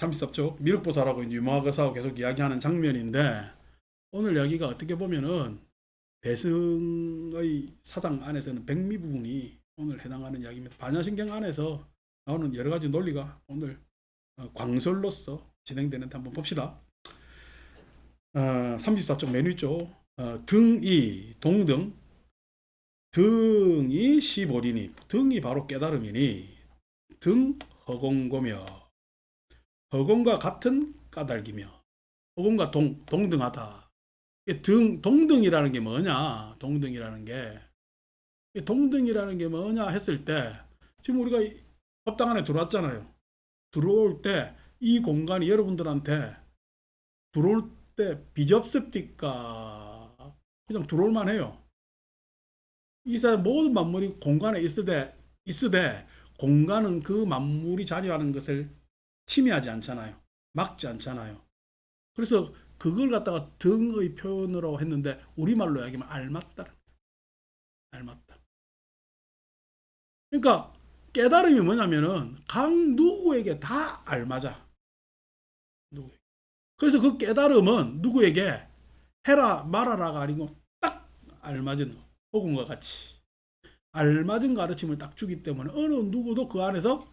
33쪽 미륵보살하고 유마거사하고 계속 이야기하는 장면인데, 오늘 이야기가 어떻게 보면은 대승의 사상 안에서는 백미 부분이 오늘 해당하는 이야기입니다. 반야신경 안에서 나오는 여러 가지 논리가 오늘 광설로서 진행되는데 한번 봅시다. 34쪽 맨 위쪽 등이 동등, 등이 시보리니, 등이 바로 깨달음이니 등 허공고며, 허공과 같은 까닭이며, 허공과 동등하다. 동등이라는 게 뭐냐? 동등이라는 게 뭐냐 했을 때, 지금 우리가 법당 안에 들어왔잖아요. 들어올 때 이 공간이 여러분들한테 들어올 때 비접습니까? 그냥 들어올만 해요. 이 세상 모든 만물이 공간에 있으되 공간은 그 만물이 자리하는 것을 침해하지 않잖아요. 막지 않잖아요. 그래서 그걸 갖다가 등의 표현으로 했는데, 우리말로 이야기하면 알맞다. 알맞다. 그러니까 깨달음이 뭐냐면은 각 누구에게 다 알맞아. 누구에게. 그래서 그 깨달음은 누구에게 해라 말아라가 아니고 딱 알맞은 호군과 같이 알맞은 가르침을 딱 주기 때문에 어느 누구도 그 안에서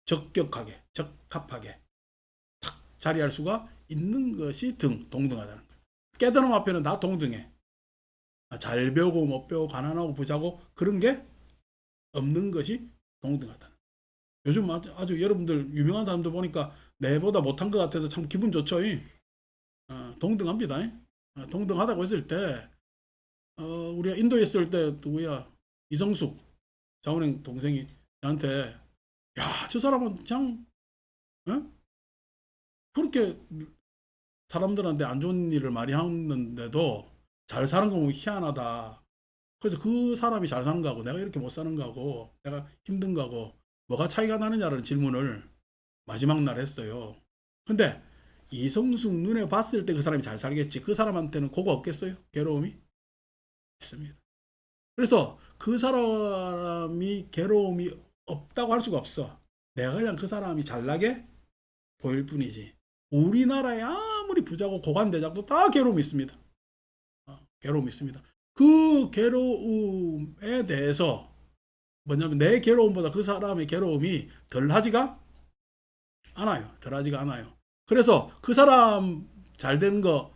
적격하게, 적합하게 딱 자리할 수가 있는 것이 동등하다는 거예요. 깨달음 앞에는 다 동등해. 잘 배우고 못 배우고 가난하고 부자고 그런 게 없는 것이 동등하다. 요즘 아주 여러분들 유명한 사람들 보니까 내보다 못한 것 같아서 참 기분 좋죠. 동등합니다. 동등하다고 했을 때, 우리가 인도에 있을 때 누구야, 이성숙 자원행 동생이 저한테, 야, 저 사람은 그냥 그렇게 사람들한테 안 좋은 일을 많이 하는데도 잘 사는 거 보면 희한하다. 그래서 그 사람이 잘 사는 거하고 내가 이렇게 못 사는 거하고 내가 힘든 거하고 뭐가 차이가 나느냐는 질문을 마지막 날 했어요. 근데 이성숙 눈에 봤을 때 그 사람이 잘 살겠지. 그 사람한테는 그거 없겠어요? 괴로움이? 있습니다. 그래서 그 사람이 괴로움이 없다고 할 수가 없어. 내가 그냥 그 사람이 잘나게 보일 뿐이지. 우리나라에 아무리 부자고 고관대장도 다 괴로움이 있습니다. 괴로움이 있습니다. 그 괴로움에 대해서 뭐냐면 내 괴로움보다 그 사람의 괴로움이 덜하지가 않아요. 덜하지가 않아요. 그래서 그 사람 잘 된 거,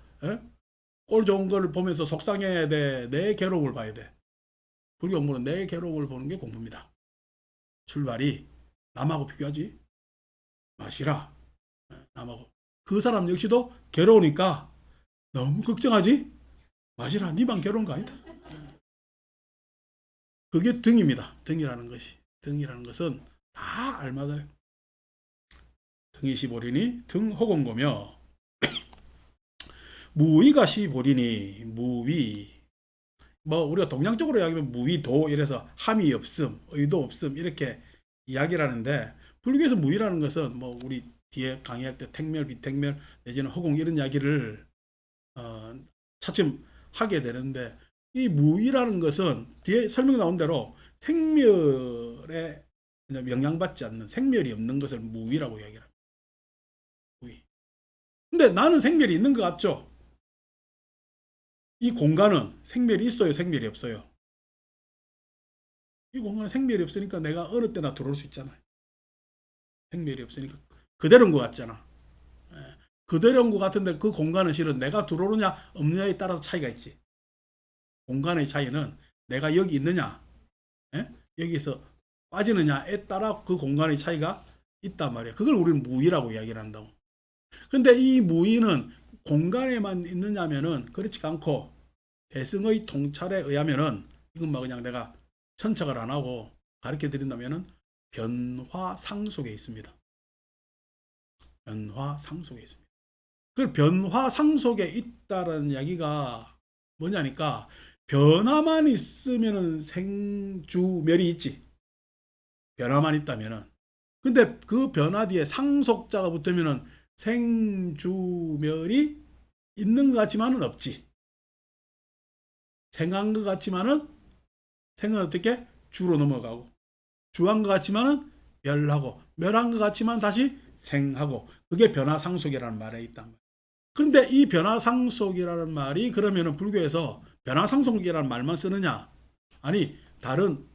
꼴 좋은 걸 보면서 속상해야 돼. 내 괴로움을 봐야 돼. 불교 공부는 내 괴로움을 보는 게 공부입니다. 출발이 남하고 비교하지 마시라. 남하고. 그 사람 역시도 괴로우니까 너무 걱정하지 마시라. 니만 괴로운 거 아니다. 그게 등입니다. 등이라는 것이. 등이라는 것은 다 알맞아요. 등이 시보리니 등 허공고며, 무위가 시보리니 무위. 뭐 우리가 동양적으로 이야기하면 무위도 이래서 함이 없음, 의도 없음 이렇게 이야기를 하는데, 불교에서 무위라는 것은 뭐 우리 뒤에 강의할 때 택멸, 비택멸 내지는 허공 이런 이야기를 차츰 하게 되는데, 이 무위라는 것은 뒤에 설명 나온 대로 생멸에 영향받지 않는, 생멸이 없는 것을 무위라고 이야기를 합니다. 무위. 근데 나는 생멸이 있는 것 같죠? 이 공간은 생멸이 있어요, 생멸이 없어요? 이 공간은 생멸이 없으니까 내가 어느 때나 들어올 수 있잖아요. 생멸이 없으니까 그대로인 것 같잖아. 예. 그대로인 것 같은데 그 공간은 실은 내가 들어오느냐 없느냐에 따라서 차이가 있지. 공간의 차이는 내가 여기 있느냐, 여기서 빠지느냐에 따라 그 공간의 차이가 있단 말이야. 그걸 우리는 무위라고 이야기를 한다고. 근데 이 무위는 공간에만 있느냐면은 그렇지 않고, 대승의 통찰에 의하면은, 이건 뭐 그냥 내가 천착을 안 하고 가르쳐 드린다면은 변화상 속에 있습니다. 변화상 속에 있습니다. 그 변화상 속에 있다라는 이야기가 뭐냐니까, 변화만 있으면은 생주멸이 있지. 변화만 있다면은. 근데 그 변화 뒤에 상속자가 붙으면은 생주멸이 있는 것 같지만은 없지. 생한 것 같지만은, 생은 어떻게? 주로 넘어가고, 주한 것 같지만은 멸하고, 멸한 것 같지만 다시 생하고 그게 변화상속이라는 말에 있단 말이에요. 그런데 이 변화상속이라는 말이 그러면은 불교에서 변화상속이라는 말만 쓰느냐? 아니 다른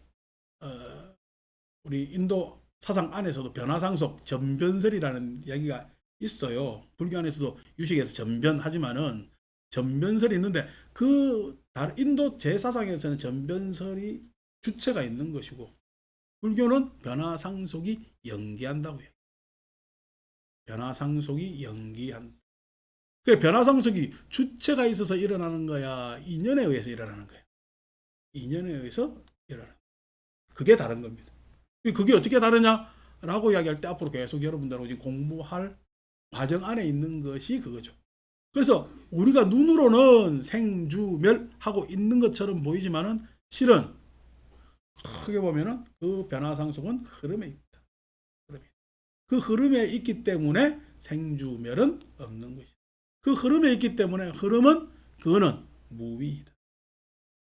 우리 인도 사상 안에서도 변화상속, 전변설이라는 이야기가 있어요. 불교 안에서도 유식에서 전변하지만은 전변설이 있는데 그 다른 인도 제사상에서는 전변설이 주체가 있는 것이고 불교는 변화상속이 연기한다고요. 변화상속이 연기한다. 그 변화상속이 주체가 있어서 일어나는 거야, 인연에 의해서 일어나는 거야. 인연에 의해서 일어나는 거야. 그게 다른 겁니다. 그게 어떻게 다르냐라고 이야기할 때 앞으로 계속 여러분들하고 지금 공부할 과정 안에 있는 것이 그거죠. 그래서 우리가 눈으로는 생주멸하고 있는 것처럼 보이지만은 실은 크게 보면은 그 변화상속은 흐름에 있다. 그 흐름에 있기 때문에 생주멸은 없는 것이다. 그 흐름에 있기 때문에 흐름은 그거는 무위이다.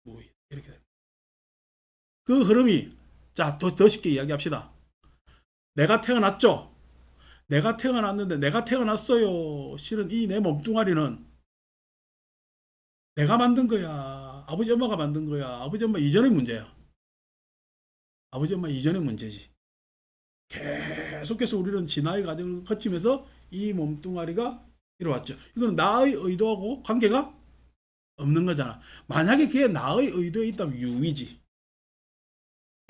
무위 이렇게 됩니다. 그 흐름이 자, 더 쉽게 이야기합시다. 내가 태어났죠. 내가 태어났는데 내가 태어났어요. 실은 이 내 몸뚱아리는 내가 만든 거야. 아버지 엄마가 만든 거야. 아버지 엄마 이전의 문제야. 아버지 엄마 이전의 문제지. 계속해서 우리는 진화의 과정을 거치면서 이 몸뚱아리가 이루어왔죠. 이건 나의 의도하고 관계가 없는 거잖아. 만약에 그게 나의 의도에 있다면 유의지.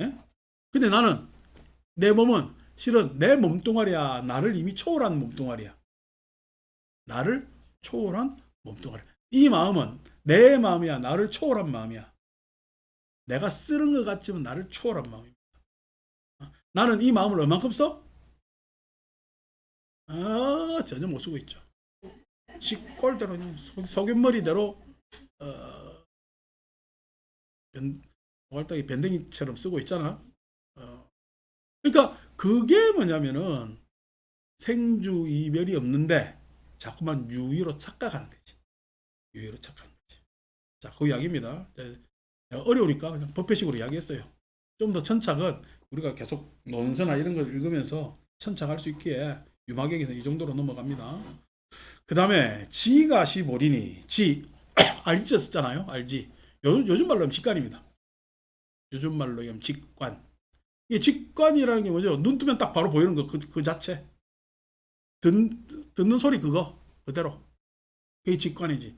예? 근데 나는 내 몸은 실은 내 몸뚱아리야. 나를 이미 초월한 몸뚱아리야. 나를 초월한 몸뚱아리. 이 마음은 내 마음이야. 나를 초월한 마음이야. 내가 쓰는 것 같지만 나를 초월한 마음입니다. 나는 이 마음을 얼만큼 써? 전혀 못 쓰고 있죠. 시골대로 속임머리대로 waltak이 변댕이처럼 쓰고 있잖아. 그러니까 그게 뭐냐면은 생주 이별이 없는데 자꾸만 유의로 착각하는 거지. 유의로 착각하는 거지. 자, 그 이야기입니다. 어려우니까 그냥 법회식으로 이야기했어요. 좀 더 천착은 우리가 계속 논서나 이런 걸 읽으면서 천착할 수 있기에 유마경에서 이 정도로 넘어갑니다. 그 다음에 지가 시보리니 지 알지 썼잖아요. 알지. 요즘 말로 하면 직관입니다. 요즘 말로 하면 직관. 이 직관이라는 게 뭐죠? 눈 뜨면 딱 바로 보이는 거 그 자체. 듣는 소리 그거 그대로. 그게 직관이지.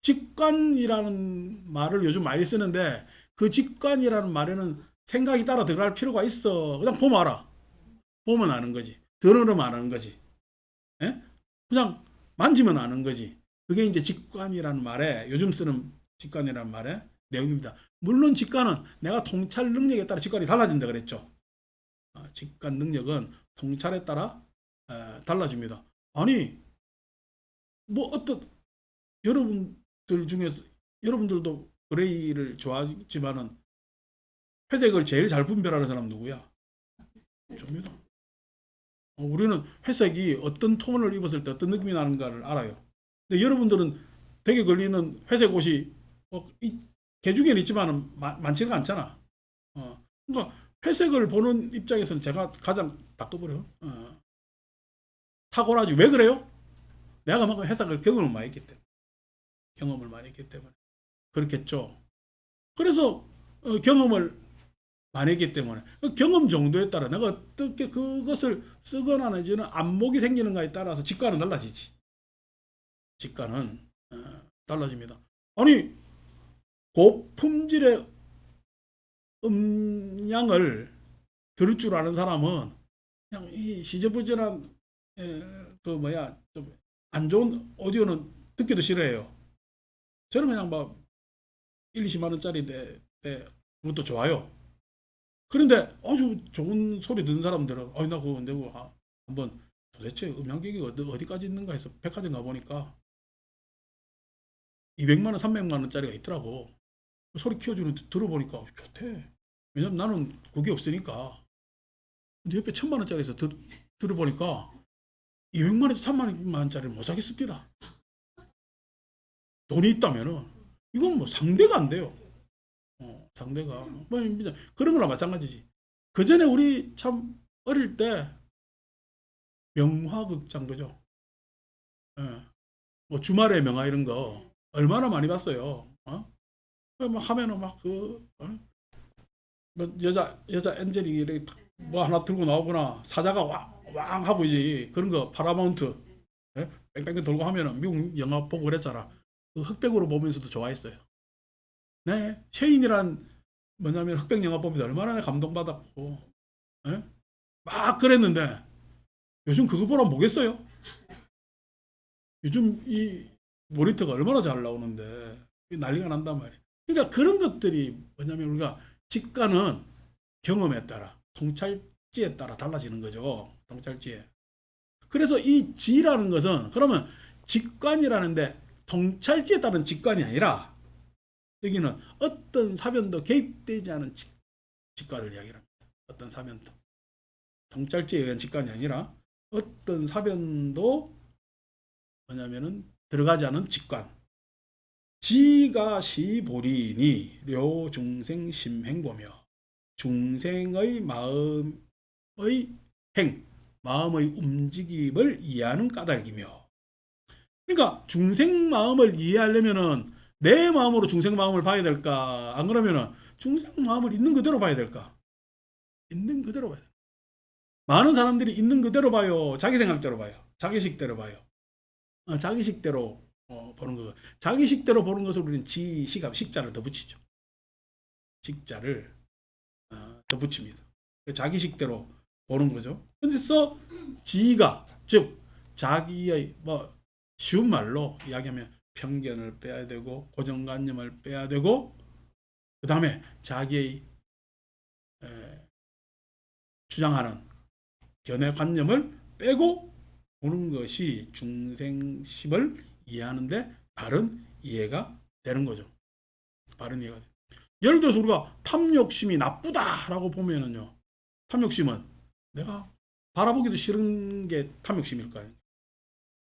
직관이라는 말을 요즘 많이 쓰는데 그 직관이라는 말에는 생각이 따라 들어갈 필요가 있어. 그냥 보면 알아. 보면 아는 거지. 들으면 아는 거지. 예? 그냥 만지면 아는 거지. 그게 이제 직관이라는 말에 요즘 쓰는 직관이라는 말의 내용입니다. 물론 직관은 내가 통찰 능력에 따라 직관이 달라진다 그랬죠. 직관 능력은 통찰에 따라 달라집니다. 아니 뭐 어떤 여러분들 중에서 여러분들도 그레이를 좋아하지만은 회색을 제일 잘 분별하는 사람 누구야? 접니다. 우리는 회색이 어떤 톤을 입었을 때 어떤 느낌이 나는가를 알아요. 근데 여러분들은 되게 걸리는 회색 옷이 개중에는 있지만 많지가 않잖아. 그러니까 회색을 보는 입장에서는 제가 가장 바꿔버려요. 탁월하지. 왜 그래요? 내가 막 회색을 경험을 많이 했기 때문에. 경험을 많이 했기 때문에. 그렇겠죠. 그래서 경험을 많이 했기 때문에 그 경험 정도에 따라 내가 어떻게 그것을 쓰거나 내지는 안목이 생기는가에 따라서 직관은 달라지지. 직관은 달라집니다. 아니 고품질의 음량을 들을 줄 아는 사람은 그냥 이 시저부진한 그 뭐야 좀 안 좋은 오디오는 듣기도 싫어해요. 저는 그냥 막 1, 20만 원짜리 그것도 좋아요. 그런데 아주 좋은 소리 듣는 사람들은 나 그거 내고 한번 도대체 음향기기가 어디까지 있는가 해서 백화점 가보니까 200만 원, 300만 원짜리가 있더라고. 소리 키워주는 들어보니까 좋대. 왜냐면 나는 그게 없으니까. 근데 옆에 1000만 원짜리에서 들어보니까 200만 원에서 300만 원짜리를 못 사겠습니다. 돈이 있다면은 이건 뭐 상대가 안 돼요. 상대가 뭐 그런 거나 마찬가지지. 그 전에 우리 참 어릴 때 명화극장 그죠? 예. 뭐 주말의 명화 이런 거 얼마나 많이 봤어요. 어? 뭐 하면은 막그 뭐 여자 엔젤이 이렇게 뭐 하나 들고 나오거나 사자가 왕 하고 이제 그런 거 파라마운트 예? 뺑뺑뺑 돌고 하면은 미국 영화 보고 그랬잖아. 그 흑백으로 보면서도 좋아했어요. 네, 셰인이란 뭐냐면 흑백 영화 보면서 얼마나 감동받았고 예? 막 그랬는데 요즘 그거 보러 보겠어요? 요즘 이 모니터가 얼마나 잘 나오는데 난리가 난단 말이에요. 그러니까 그런 것들이 뭐냐면 우리가 직관은 경험에 따라 통찰지에 따라 달라지는 거죠. 통찰지에. 그래서 이 지라는 것은 그러면 직관이라는데 통찰지에 따른 직관이 아니라 여기는 어떤 사변도 개입되지 않은 직관을 이야기합니다. 어떤 사변도 통찰지에 의한 직관이 아니라 어떤 사변도 뭐냐면은 들어가지 않은 직관. 지가 시보리니 료 중생 심행보며 중생의 마음의 마음의 움직임을 이해하는 까닭이며. 그러니까 중생 마음을 이해하려면은 내 마음으로 중생 마음을 봐야 될까? 안 그러면은 중생 마음을 있는 그대로 봐야 될까? 있는 그대로 봐야 돼. 많은 사람들이 있는 그대로 봐요. 자기 생각대로 봐요. 자기식대로 봐요. 자기식대로 보는 거. 자기식대로 보는 것을 우리는 지시가 식자를 더 붙이죠. 식자를 더 붙입니다. 자기식대로 보는 거죠. 그래서 지가 즉 자기의 뭐 쉬운 말로 이야기하면 편견을 빼야 되고 고정관념을 빼야 되고 그 다음에 자기의 주장하는 견해관념을 빼고 보는 것이 중생심을 이해하는데 바른 이해가 되는 거죠. 바른 이해가 돼요. 예를 들어서 우리가 탐욕심이 나쁘다라고 보면은요. 탐욕심은 내가 바라보기도 싫은 게 탐욕심일까요?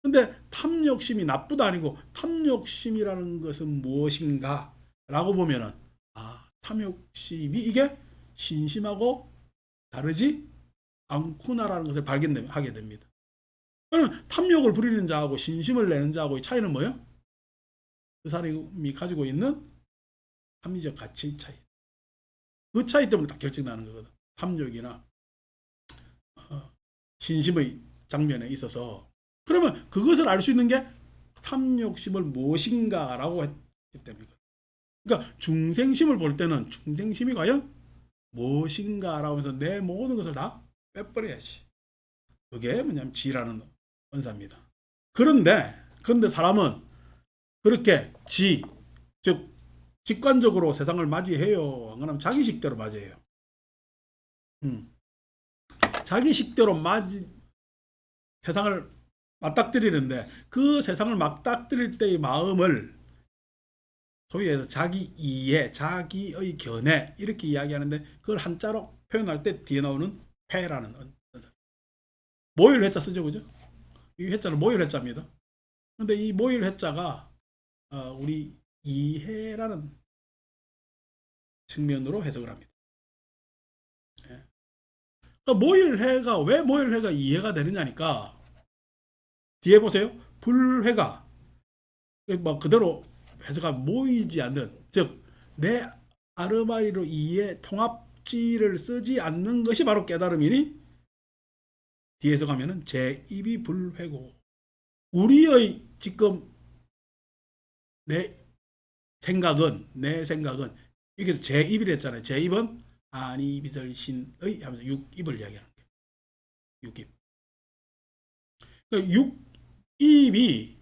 근데 탐욕심이 나쁘다 아니고 탐욕심이라는 것은 무엇인가? 라고 보면은 탐욕심이 이게 신심하고 다르지 않구나라는 것을 발견하게 됩니다. 그러면 탐욕을 부리는 자하고 신심을 내는 자하고의 차이는 뭐예요? 그 사람이 가지고 있는 합리적 가치의 차이. 그 차이 때문에 딱 결정나는 거거든. 탐욕이나 신심의 장면에 있어서. 그러면 그것을 알 수 있는 게 탐욕심을 무엇인가라고 했기 때문이거든. 그러니까 중생심을 볼 때는 중생심이 과연 무엇인가라고 해서 내 모든 것을 다 빼버려야지. 그게 뭐냐면 지라는 언사입니다. 그런데 사람은 그렇게 즉 직관적으로 세상을 맞이해요. 안 그러면 자기식대로 맞이해요. 자기식대로 세상을 맞닥뜨리는데 그 세상을 맞닥뜨릴 때의 마음을 소위 해서 자기 이해, 자기의 견해 이렇게 이야기하는데 그걸 한자로 표현할 때 뒤에 나오는 패라는 언사. 모일 회자 쓰죠, 그죠? 이 회자는 모일 회자입니다. 근데 이 모일 회자가 우리 이해라는 측면으로 해석을 합니다. 예. 그러니까 모일회가 왜 모일회가 이해가 되느냐니까 뒤에 보세요. 불회가 뭐 그대로 해석가 모이지 않는 즉 내 아르마리로 이해 통합지를 쓰지 않는 것이 바로 깨달음이니 뒤에서 가면은 제 입이 불회고 우리의 지금 내 생각은 여기서 제 입이라 했잖아요. 제 입은 아니 비설신의 하면서 육입을 이야기하는 거예요. 육입. 그러니까 육입이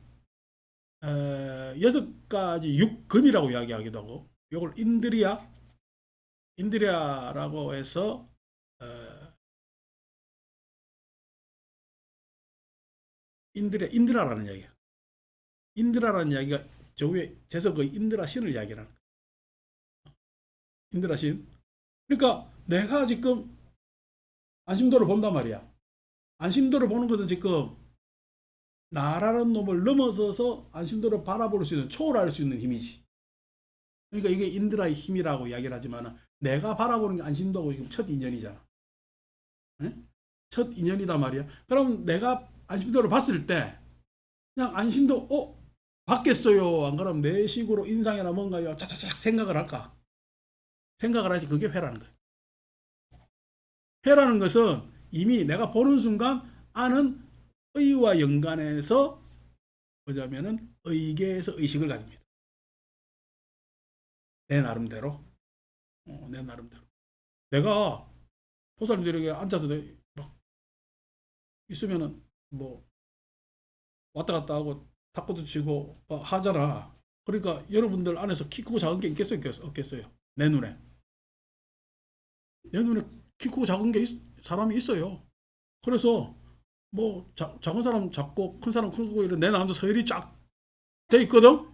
6가지 육근이라고 이야기하기도 하고 이걸 인드리아라고 해서 인드라라는 이야기야. 인드라라는 이야기가 저 위에 재서 그 인드라 신을 이야기하는 거야. 인드라 신. 그러니까 내가 지금 안심도를 본단 말이야. 안심도를 보는 것은 지금 나라는 놈을 넘어서서 안심도를 바라볼 수 있는 초월할 수 있는 힘이지. 그러니까 이게 인드라의 힘이라고 이야기를 하지만 내가 바라보는 게 안심도하고 지금 첫 인연이잖아. 네? 첫 인연이다 말이야. 그럼 내가 안심도를 봤을 때 그냥 안심도 받겠어요. 안 그러면 내 식으로 인상이나 뭔가요. 차차차 생각을 할까? 생각을 하지. 그게 회라는 거야. 회라는 것은 이미 내가 보는 순간 아는 의와 연관해서 보자면은 의계에서 의식을 가집니다. 내 나름대로. 내 나름대로. 내가 보살님들에게 앉아서 막 있으면은 뭐 왔다 갔다 하고 탁구도 치고 하잖아. 그러니까 여러분들 안에서 키 크고 작은 게 있겠어요? 없겠어요? 내 눈에. 내 눈에 키 크고 작은 게 사람이 있어요. 그래서 뭐 작은 사람 작고 큰 사람 크고 이런 내 나름도 서열이 쫙 돼 있거든.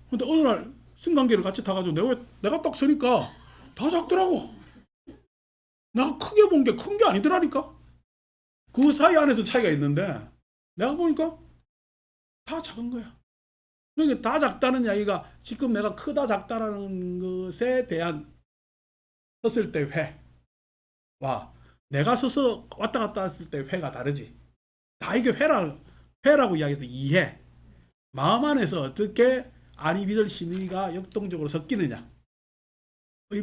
근데 어느 날 승강기를 같이 타가지고 내가 딱 서니까 다 작더라고. 내가 크게 본 게 큰 게 아니더라니까. 그 사이 안에서 차이가 있는데 내가 보니까 다 작은 거야. 그러니까 다 작다는 이야기가 지금 내가 크다 작다라는 것에 대한 섰을 때 회와 내가 서서 왔다 갔다 했을 때 회가 다르지. 다 이게 회라고 이야기해서 이해. 마음 안에서 어떻게 아니비들 신의가 역동적으로 섞이느냐의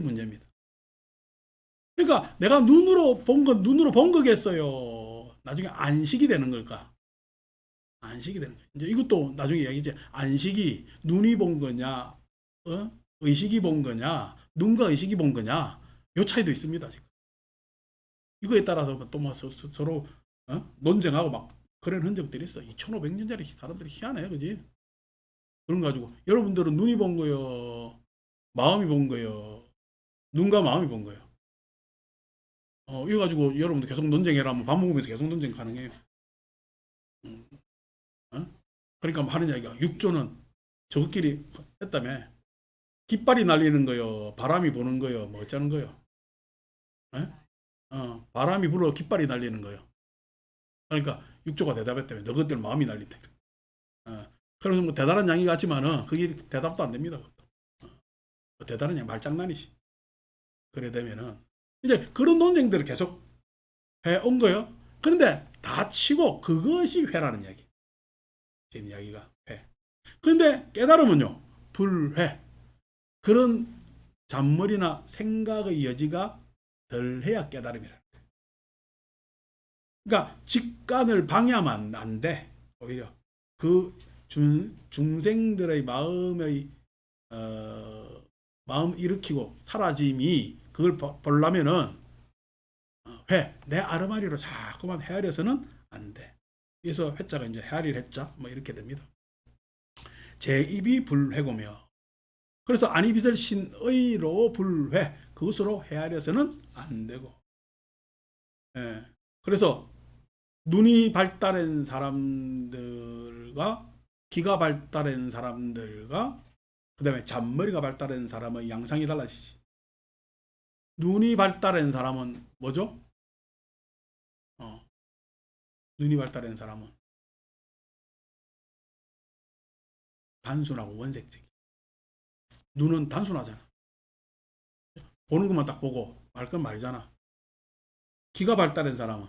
문제입니다. 그러니까 내가 눈으로 본 건 눈으로 본 거겠어요. 나중에 안식이 되는 걸까? 안식이 되는 거야. 이제 이것도 나중에 이야기지. 안식이 눈이 본 거냐, 의식이 본 거냐, 눈과 의식이 본 거냐, 요 차이도 있습니다. 지금. 이거에 따라서 또 뭐 서로 논쟁하고 막 그런 흔적들이 있어. 2,500년짜리 사람들이 희한해, 그지? 그런 거 가지고 여러분들은 눈이 본 거요, 마음이 본 거요, 눈과 마음이 본 거요. 이거 가지고 여러분들 계속 논쟁해라 하면 밥 먹으면서 계속 논쟁 가능해요. 음, 어? 그러니까 뭐 하는 이야기가 육조는 저것끼리 했다며. 깃발이 날리는 거요, 바람이 부는 거요, 뭐 어쩌는 거요. 예? 바람이 불어 깃발이 날리는 거요. 그러니까 육조가 대답했다며. 너희들 마음이 날린다. 그래서 뭐 대단한 양이 같지만은 그게 대답도 안 됩니다. 대단한 양 말장난이지. 그래 되면은 이제 그런 논쟁들을 계속 해온 거요. 그런데 다 치고 그것이 회라는 이야기. 지금 이야기가 회. 그런데 깨달으면요, 불회. 그런 잔머리나 생각의 여지가 덜 해야 깨달음이라. 그러니까 직관을 방해하면 안 돼. 오히려 그 중생들의 마음 일으키고 사라짐이 그걸 보려면은 내 아르마리로 자꾸만 헤아려서는 안 돼. 그래서 회자가 이제 헤아릴 회자 뭐 이렇게 됩니다. 제 입이 불회고며, 그래서 아니빗을 신의로 불회, 그것으로 헤아려서는 안 되고. 예. 그래서 눈이 발달한 사람들과 귀가 발달한 사람들과 그다음에 잔머리가 발달한 사람의 양상이 달라지지. 눈이 발달한 사람은 뭐죠? 눈이 발달한 사람은 단순하고 원색적이. 눈은 단순하잖아. 보는 것만 딱 보고 말 건 말이잖아. 귀가 발달한 사람은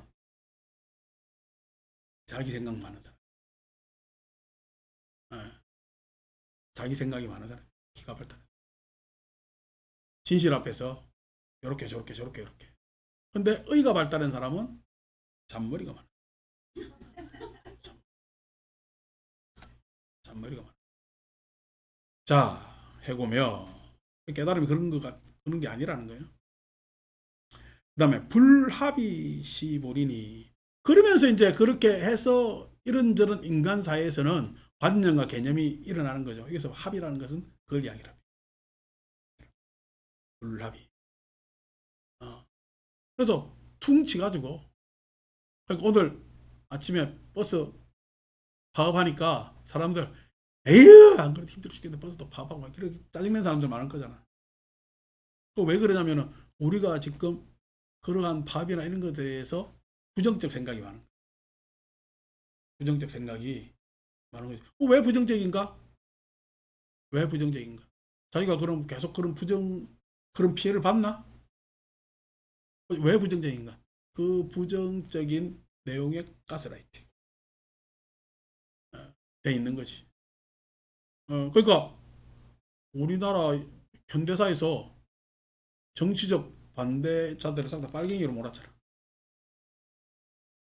자기 생각 많은 사람. 자기 생각이 많은 사람. 귀가 발달. 진실 앞에서 요렇게 저렇게 저렇게 이렇게. 근데 의가 발달한 사람은 잔머리가 많아. 잔머리가 많아. 자, 해고며 깨달음이 그런 게 아니라는 거예요. 그 다음에 불합이 시보리니, 그러면서 이제 그렇게 해서 이런저런 인간사회에서는 관념과 개념이 일어나는 거죠. 그래서 합이라는 것은 그걸 이야기합니다. 불합이. 그래서 퉁치가지고, 그러니까 오늘 아침에 버스 파업하니까 사람들 에휴 안 그래도 힘들어 죽겠는데 버스도 파업하고 막 이렇게 짜증낸 사람들 많을 거잖아. 또 왜 그러냐면은 우리가 지금 그러한 파업이나 이런 것에 대해서 부정적 생각이 많은 거야. 부정적 생각이 많은 거죠. 왜 부정적인가? 왜 부정적인가? 자기가 그럼 계속 그런 피해를 받나? 왜 부정적인가? 그 부정적인 내용의 가스라이팅 돼 있는 거지. 그러니까 우리나라 현대사에서 정치적 반대자들을 상다 빨갱이로 몰았잖아.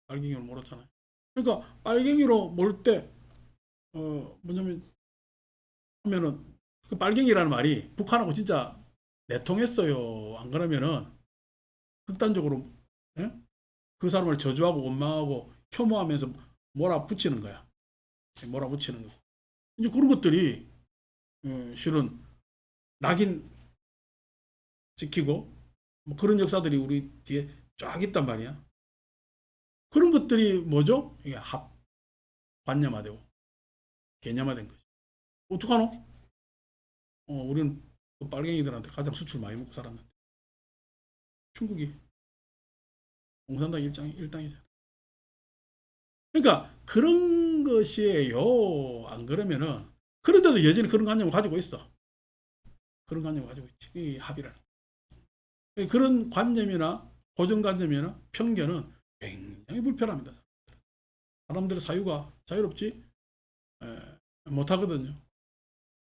빨갱이로 몰았잖아요. 그러니까 빨갱이로 몰 때 뭐냐면 하면은 그 빨갱이라는 말이 북한하고 진짜 내통했어요. 안 그러면은 극단적으로 예? 그 사람을 저주하고 원망하고 혐오하면서 몰아붙이는 거야. 몰아붙이는 거. 이제 그런 것들이 실은 낙인 찍히고 뭐 그런 역사들이 우리 뒤에 쫙 있단 말이야. 그런 것들이 뭐죠? 이게 관념화되고 개념화된 거지. 어떡하노? 우리는 그 빨갱이들한테 가장 수출 많이 먹고 살았는데 중국이 공산당 일당이잖아. 그러니까 그런 것이에요. 안 그러면은 그런데도 여전히 그런 관념을 가지고 있어. 그런 관념을 가지고 있지. 이 합의라는. 그런 관념이나 고정관념이나 편견은 굉장히 불편합니다. 사람들의 사유가 자유롭지 못하거든요.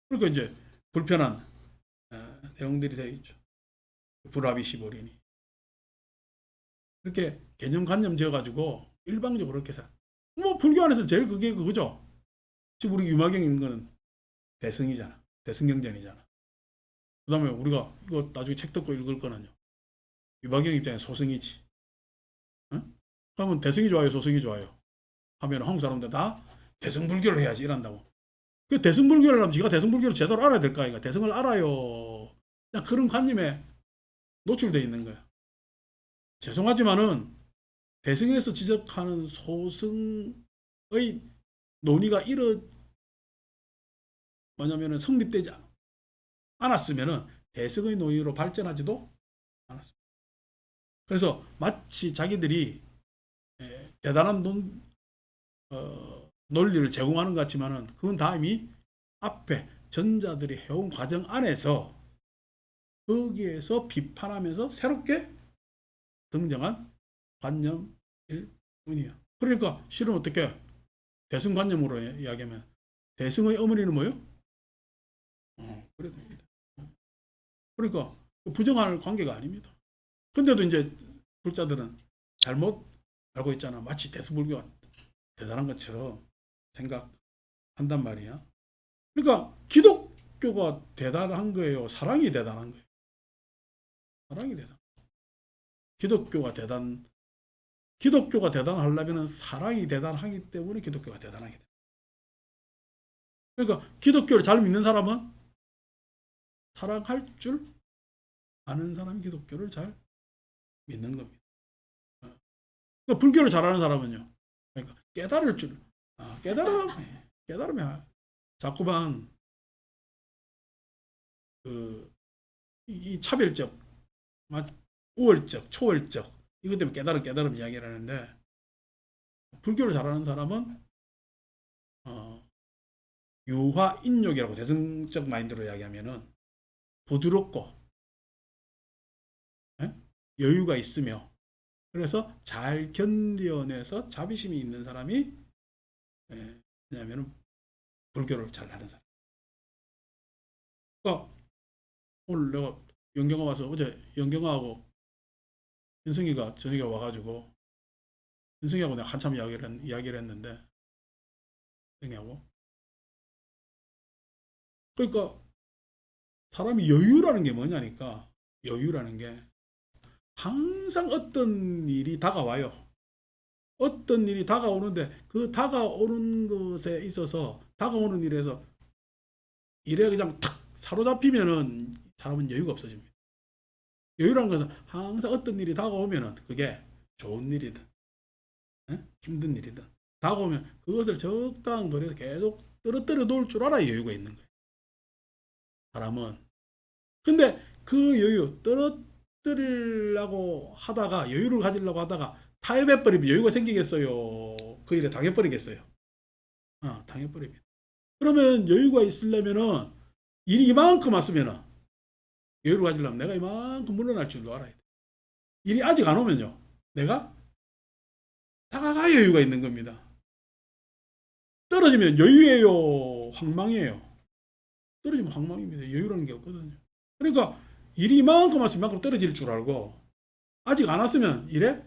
그러니까 이제 불편한 내용들이 되어 있죠. 불합의 시보리니. 이렇게 개념관념 지어가지고 일방적으로 그렇게 뭐 불교 안에서 제일 그게 그거죠. 지금 우리 유마경 있는 거는 대승이잖아. 대승경전이잖아. 그 다음에 우리가 이거 나중에 책 듣고 읽을 거는요. 유마경 입장에 소승이지. 응? 그러면 대승이 좋아요, 소승이 좋아요. 하면 한국 사람들 다 대승불교를 해야지 이란다고. 그 대승불교를 하면 지가 대승불교를 제대로 알아야 될까? 그러니까 대승을 알아요. 그냥 그런 관념에 노출되어 있는 거야. 죄송하지만은 대승에서 지적하는 소승의 논의가 뭐냐면은 성립되지 않았으면은 대승의 논의로 발전하지도 않았습니다. 그래서 마치 자기들이 대단한 논리를 제공하는 것 같지만은 그건 다 이미 앞에 전자들이 해온 과정 안에서 거기에서 비판하면서 새롭게 등장한 관념일 뿐이야. 그러니까 실은 어떻게 대승관념으로 이야기하면 대승의 어머니는 뭐예요? 그래 됩니다. 그러니까 부정할 관계가 아닙니다. 근데도 이제 불자들은 잘못 알고 있잖아. 마치 대승불교가 대단한 것처럼 생각한단 말이야. 그러니까 기독교가 대단한 거예요. 사랑이 대단한 거예요. 사랑이 대단. 기독교가 대단하려면 사랑이 대단하기 때문에 기독교가 대단하게 돼. 그러니까 기독교를 잘 믿는 사람은 사랑할 줄 아는 사람이 기독교를 잘 믿는 겁니다. 그러니까 불교를 잘하는 사람은요. 그러니까 깨달을 줄, 깨달음이 자꾸만 이 차별적, 우월적, 초월적 이것 때문에 깨달음 이야기를 하는데 불교를 잘하는 사람은 유화 인욕이라고 대승적 마인드로 이야기하면은 부드럽고 여유가 있으며 그래서 잘 견뎌내서 자비심이 있는 사람이 왜냐하면 불교를 잘 하는 사람. 그러니까 오늘 내가 영경화 와서 어제 영경화하고 현승이가 저녁에 와가지고 현승이하고 내가 한참 이야기를 했는데 현승이하고 그러니까 사람이 여유라는 게 뭐냐니까 여유라는 게 항상 어떤 일이 다가와요. 어떤 일이 다가오는데 그 다가오는 것에 있어서 다가오는 일에서 일에 그냥 탁 사로잡히면은 사람은 여유가 없어집니다. 여유라는 것은 항상 어떤 일이 다가오면은 그게 좋은 일이든 힘든 일이든 다가오면 그것을 적당한 거리에서 계속 떨어뜨려 놓을 줄 알아야 여유가 있는 거예요. 사람은. 근데 그 여유 떨어뜨리려고 하다가 여유를 가지려고 하다가 타협해버리면 여유가 생기겠어요? 그 일에 당해버리겠어요? 당해버립니다. 그러면 여유가 있으려면은 일이 이만큼 왔으면은 여유를 가지려면 내가 이만큼 물러날 줄도 알아야 돼. 일이 아직 안 오면요. 내가 다가갈 여유가 있는 겁니다. 떨어지면 여유예요, 황망이에요? 떨어지면 황망입니다. 여유라는 게 없거든요. 그러니까 일이 이만큼 왔으면 이만큼 떨어질 줄 알고 아직 안 왔으면 일에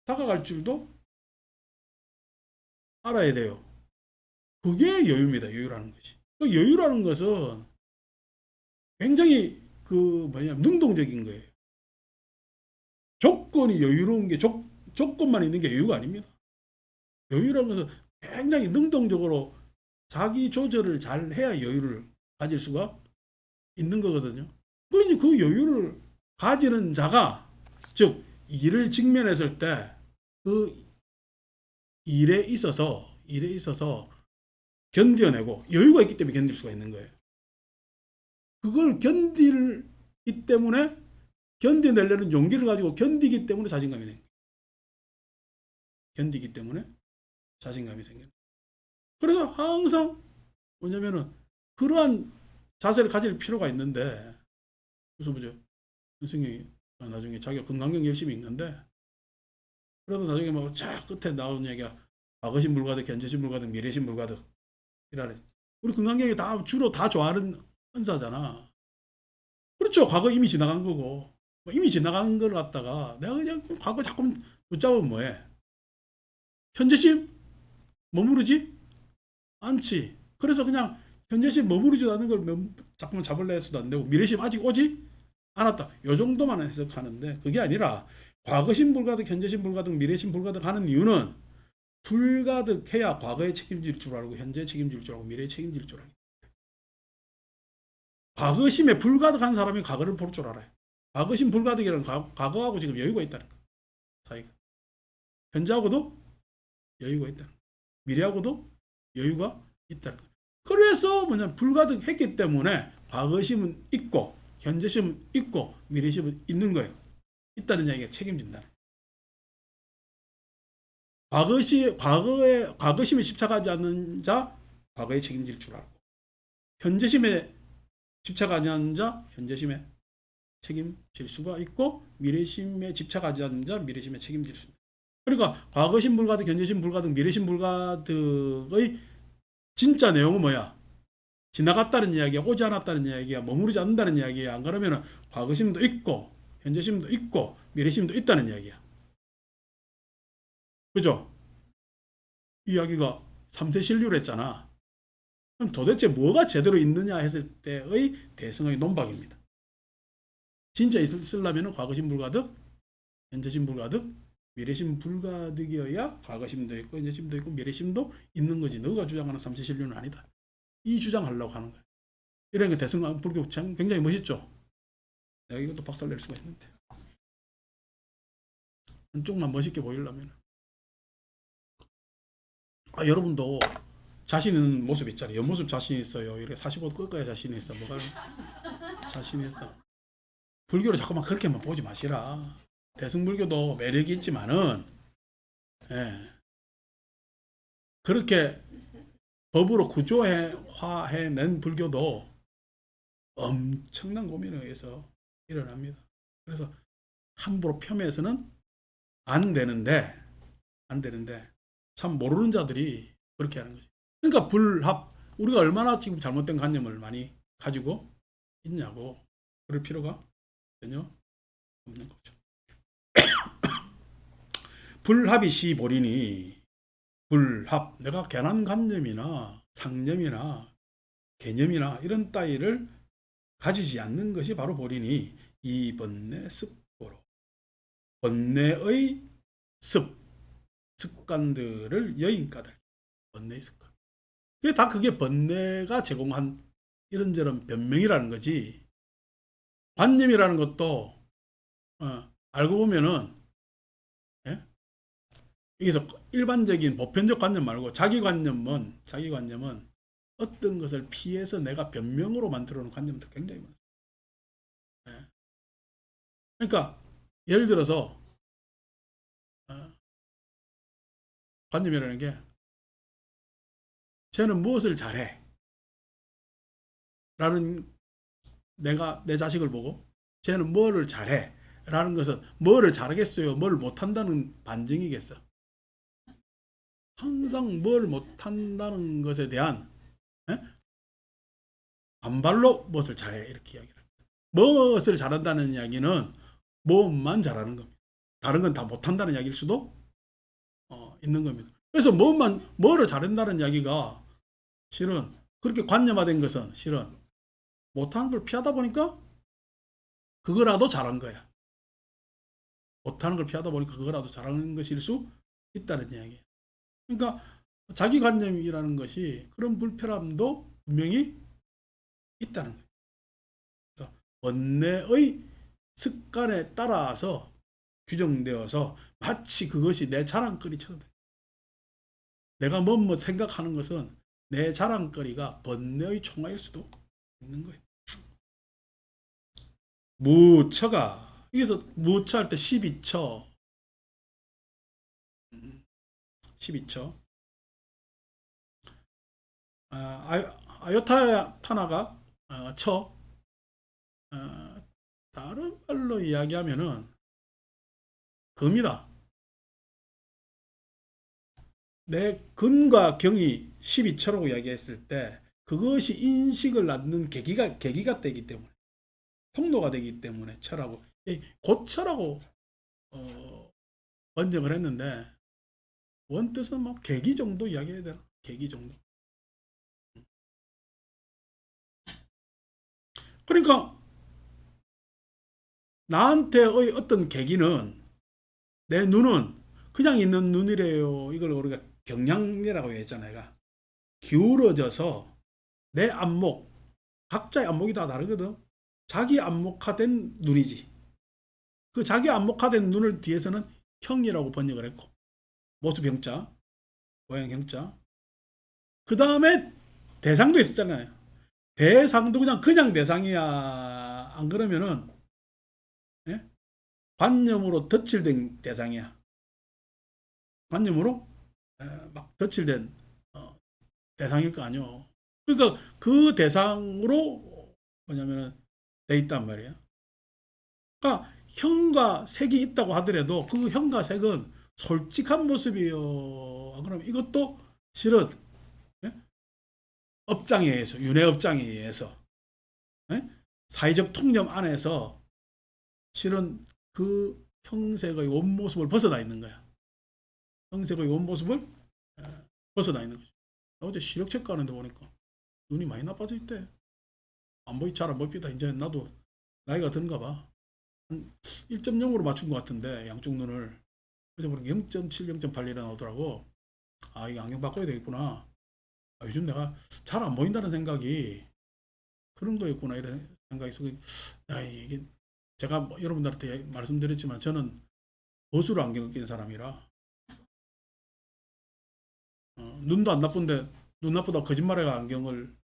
다가갈 줄도 알아야 돼요. 그게 여유입니다. 여유라는 것이. 그 여유라는 것은 굉장히 능동적인 거예요. 조건이 여유로운 게 조건만 있는 게 여유가 아닙니다. 여유라는 것은 굉장히 능동적으로 자기 조절을 잘 해야 여유를 가질 수가 있는 거거든요. 그 여유를 가지는 자가, 즉 일을 직면했을 때 그 일에 있어서 견뎌내고 여유가 있기 때문에 견딜 수가 있는 거예요. 그걸 견디기 때문에 견뎌내려는 용기를 가지고 견디기 때문에 자신감이 생겨요. 견디기 때문에 자신감이 생겨요. 그래서 항상 뭐냐면은 그러한 자세를 가질 필요가 있는데, 그래서 뭐죠? 선생님이 나중에 자기가 건강경 열심히 읽는데, 그래도 나중에 뭐 자 끝에 나오는 얘기가 과거신 불가득, 현재신 불가득, 미래신 불가득 이라래. 우리 건강경이 주로 다 좋아하는 은사잖아. 그렇죠. 과거 이미 지나간 거고, 이미 지나간 걸 갖다가 내가 그냥 과거 자꾸 붙잡으면 뭐해? 현재심 머무르지 않지. 그래서 그냥 현재심 머무르지도 않는 걸 자꾸만 잡으려 해서도 안 되고, 미래심 아직 오지 않았다. 요 정도만 해석하는데, 그게 아니라 과거심 불가득, 현재심 불가득, 미래심 불가득 하는 이유는 불가득해야 과거에 책임질 줄 알고, 현재에 책임질 줄 알고, 미래에 책임질 줄 알고. 과거심에 불가득한 사람이 과거를 볼 줄 알아요. 과거심 불가득이라는 과거하고 지금 여유가 있다는 거. 사이가. 현재하고도 여유가 있다는 거. 미래하고도 여유가 있다는 거. 그래서 불가득했기 때문에 과거심은 있고, 현재심은 있고, 미래심은 있는 거예요. 있다는 이야기가 책임진다. 과거심에 집착하지 않는 자, 과거에 책임질 줄 알고, 현재심에 집착하지 않는 자, 현재심에 책임질 수가 있고, 미래심에 집착하지 않는 자, 미래심에 책임질 수 있다. 그러니까 과거심 불가득, 현재심 불가득, 미래심 불가득의 진짜 내용은 뭐야? 지나갔다는 이야기야, 오지 않았다는 이야기야, 머무르지 않는다는 이야기야. 안 그러면 과거심도 있고, 현재심도 있고, 미래심도 있다는 이야기야. 그죠? 이야기가 3세 신류를 했잖아. 그럼 도대체 뭐가 제대로 있느냐 했을 때의 대승의 논박입니다. 진짜 있으려면 과거심 불가득, 현재심 불가득, 미래심 불가득이어야 과거심도 있고, 현재심도 있고, 미래심도 있는 거지. 너가 주장하는 3세 신류는 아니다. 이 주장하려고 하는 거야. 이런 게 대승 불교 참 굉장히 멋있죠. 내가 이것도 박살 낼 수가 있는데. 한쪽만 멋있게 보이려면. 여러분도 자신 있는 모습 있잖아요. 옆모습 자신 있어요. 이렇게 45도 끝까지 자신 있어. 뭐가 자신 있어. 불교를 자꾸만 그렇게만 보지 마시라. 대승불교도 매력이 있지만은, 예, 그렇게 법으로 구조화해낸 불교도 엄청난 고민에 의해서 일어납니다. 그래서 함부로 폄훼해서는 안 되는데 참 모르는 자들이 그렇게 하는 거지. 그러니까 불합, 우리가 얼마나 지금 잘못된 관념을 많이 가지고 있냐고. 그럴 필요가 전혀 없는 거죠. 불합이 시보리니, 불합, 내가 괜한 관념이나 상념이나 개념이나 이런 따위를 가지지 않는 것이 바로 보리니, 이 번뇌 습보로, 번뇌의 습관들을 여인가들, 번뇌의 습관. 그게 번뇌가 제공한 이런저런 변명이라는 거지. 관념이라는 것도 알고 보면은, 예? 여기서 일반적인 보편적 관념 말고 자기 관념은 어떤 것을 피해서 내가 변명으로 만들어 놓은 관념도 굉장히 많아요. 예. 그러니까 예를 들어서 관념이라는 게, 쟤는 무엇을 잘해? 라는, 내가 내 자식을 보고 쟤는 뭐를 잘해? 라는 것은 뭐를 잘하겠어요? 뭘 못한다는 반증이겠어. 항상 뭘 못한다는 것에 대한 예? 반발로 무엇을 잘해 이렇게 이야기를 합니다. 무엇을 잘한다는 이야기는 무엇만 잘하는 겁니다. 다른 건 다 못한다는 이야기일 수도 있는 겁니다. 그래서 뭐를 잘한다는 이야기가 실은 그렇게 관념화된 것은 실은 못하는 걸 피하다 보니까 그거라도 잘한 거야. 못하는 걸 피하다 보니까 그거라도 잘하는 것일 수 있다는 이야기예요. 그러니까 자기관념이라는 것이 그런 불편함도 분명히 있다는 거예요. 그래서 원내의 습관에 따라서 규정되어서 마치 그것이 내 자랑거리처럼 돼. 내가 뭐뭐 생각하는 것은 내 자랑거리가 번뇌의 총화일 수도 있는 거예요. 무처가 여기서 무처 할 때 12처 12처 아요타나가 처 다른 말로 이야기하면은 금이다. 내 근과 경이 12처라고 이야기했을 때 그것이 인식을 낳는 계기가 되기 때문에 통로가 되기 때문에 처라고 고처라고 번역을 했는데 원뜻은 뭐 계기 정도 이야기해야 되나? 계기 정도. 그러니까 나한테의 어떤 계기는 내 눈은 그냥 있는 눈이래요. 이걸 우리가 경향이라고 했잖아요. 내가 기울어져서 내 안목, 각자의 안목이 다 다르거든. 자기 안목화된 눈이지. 그 자기 안목화된 눈을 뒤에서는 형이라고 번역을 했고 모습 형자, 모양 형자. 그 다음에 대상도 있었잖아요. 대상도 그냥 대상이야. 안 그러면은 예? 관념으로 덧칠된 대상이야. 관념으로 막 덧칠된 대상일 거 아니요. 그러니까 그 대상으로 뭐냐면은 돼 있단 말이에요. 그러니까 형과 색이 있다고 하더라도 그 형과 색은 솔직한 모습이에요. 그럼 이것도 실은 예? 업장에 의해서 윤회업장에 의해서 예? 사회적 통념 안에서 실은 그 형색의 원모습을 벗어나 있는 거야. 형색의 원모습을 벗어나 있는 거죠. 어제 시력 체크하는데 보니까 눈이 많이 나빠져 있대. 잘 안 보입니다. 이제 나도 나이가 든가 봐. 한 1.0으로 맞춘 것 같은데 양쪽 눈을 어제 보니까 0.7, 0.8이라 나오더라고. 아, 이거 안경 바꿔야 되겠구나. 요즘 내가 잘 안 보인다는 생각이 그런 거였구나 이런 생각이 있어. 이게 제가 뭐 여러분들한테 말씀드렸지만 저는 보수로 안경을 낀 사람이라 눈도 안 나쁜데 눈 나쁘다고 거짓말해가 안경을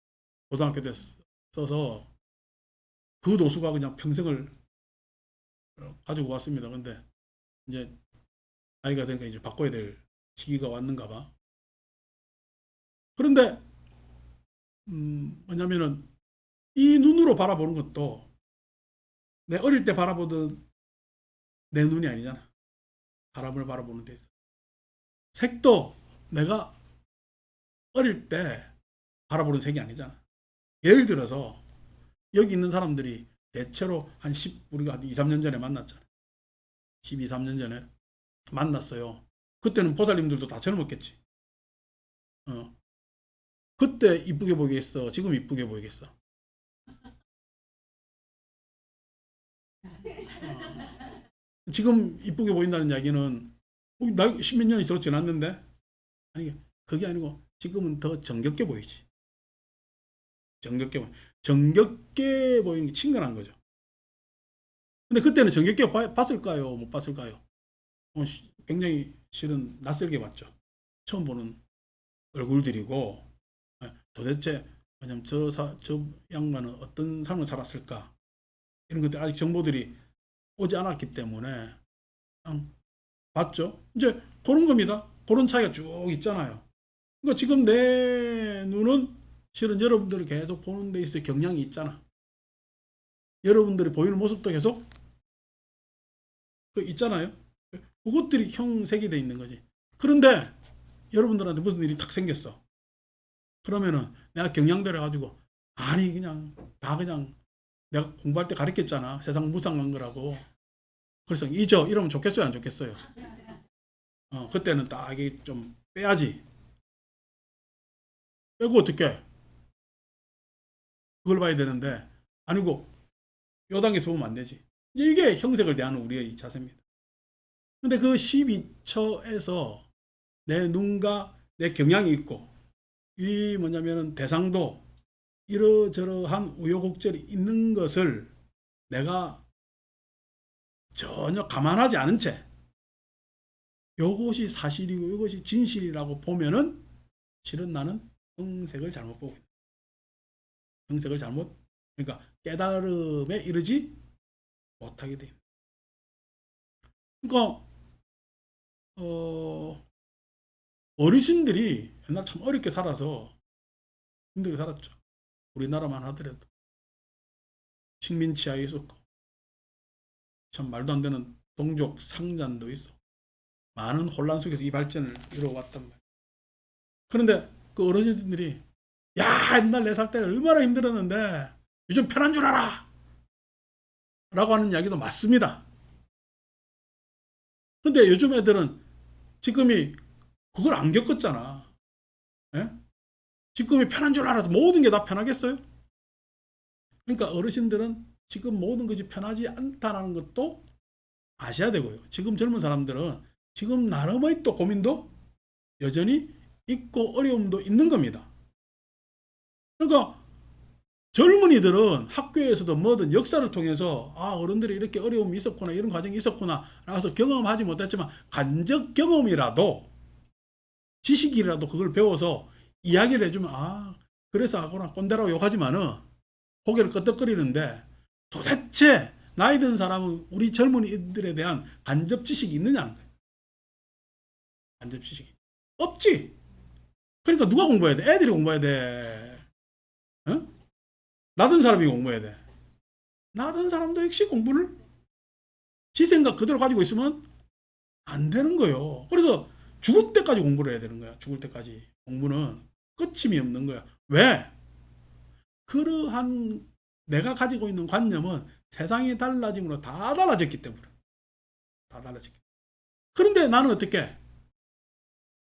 고등학교 때 써서 그 도수가 그냥 평생을 가지고 왔습니다. 근데 이제 나이가 되니까 이제 바꿔야 될 시기가 왔는가 봐. 그런데 뭐냐면은 이 눈으로 바라보는 것도 내 어릴 때 바라보던 내 눈이 아니잖아. 사람을 바라보는 데 있어. 색도 내가 어릴 때 바라보는 색이 아니잖아. 예를 들어서 여기 있는 사람들이 대체로 우리가 한 2, 3년 전에 만났잖아. 12, 3년 전에 만났어요. 그때는 보살님들도 다 젊었겠지. 어. 그때 이쁘게 보이겠어. 지금 이쁘게 보이겠어. 지금 이쁘게 보인다는 이야기는 나 십몇 년이 더 지났는데 아니 그게 아니고 지금은 더 정겹게 보이지. 정겹게 보이는 게 친근한 거죠. 근데 그때는 정겹게 봤을까요? 못 봤을까요? 굉장히 실은 낯설게 봤죠. 처음 보는 얼굴들이고 도대체 왜냐면 저 양반은 어떤 삶을 살았을까 이런 것들 아직 정보들이 오지 않았기 때문에 그냥 봤죠. 이제 그런 겁니다. 그런 차이가 쭉 있잖아요. 그러니까 지금 내 눈은 실은 여러분들을 계속 보는 데 있어 경향이 있잖아. 여러분들이 보이는 모습도 계속 그 있잖아요. 그것들이 형색이 돼 있는 거지. 그런데 여러분들한테 무슨 일이 탁 생겼어. 그러면은 내가 경양대를 가지고 아니 그냥 다 그냥 내가 공부할 때 가르쳤잖아. 세상 무상한 거라고. 그래서 이러면 좋겠어요, 안 좋겠어요? 그때는 딱 이게 좀 빼야지. 빼고 어떻게? 그걸 봐야 되는데 아니고 요 단계에서 보면 안 되지. 이게 형색을 대하는 우리의 자세입니다. 근데 그 12처에서 내 눈과 내 경향이 있고 이 뭐냐면은 대상도 이러저러한 우여곡절이 있는 것을 내가 전혀 감안하지 않은 채 이것이 사실이고 이것이 진실이라고 보면은 실은 나는 형색을 잘못 보고 있다. 형색을 잘못 그러니까 깨달음에 이르지 못하게 돼. 그러니까 어르신들이 옛날 참 어렵게 살아서 힘들게 살았죠. 우리나라만 하더라도 식민지하에 있었고 참 말도 안 되는 동족 상잔도 있어. 많은 혼란 속에서 이 발전을 이루어왔단 말이야. 그런데 그 어르신들이 야 옛날 내 살 때 얼마나 힘들었는데 요즘 편한 줄 알아 라고 하는 이야기도 맞습니다. 근데 요즘 애들은 지금이 그걸 안 겪었잖아. 예? 지금이 편한 줄 알아서 모든 게 다 편하겠어요? 그러니까 어르신들은 지금 모든 것이 편하지 않다는 것도 아셔야 되고요. 지금 젊은 사람들은 지금 나름의 또 고민도 여전히 있고 어려움도 있는 겁니다. 그러니까 젊은이들은 학교에서도 뭐든 역사를 통해서 아 어른들이 이렇게 어려움이 있었구나 이런 과정이 있었구나 라서 경험하지 못했지만 간접 경험이라도 지식이라도 그걸 배워서 이야기를 해주면 아 그래서 하거나 꼰대라고 욕하지만은 고개를 끄덕거리는데 도대체 나이 든 사람은 우리 젊은이들에 대한 간접 지식이 있느냐는 거예요. 간접 지식이 없지. 그러니까 누가 공부해야 돼? 애들이 공부해야 돼. 어? 나든 사람이 공부해야 돼. 나든 사람도 역시 공부를 지 생각 그대로 가지고 있으면 안 되는 거예요. 그래서 죽을 때까지 공부를 해야 되는 거야. 죽을 때까지. 공부는 끝임이 없는 거야. 왜? 그러한 내가 가지고 있는 관념은 세상이 달라짐으로 다 달라졌기 때문에. 다 달라졌기 때문에. 그런데 나는 어떻게?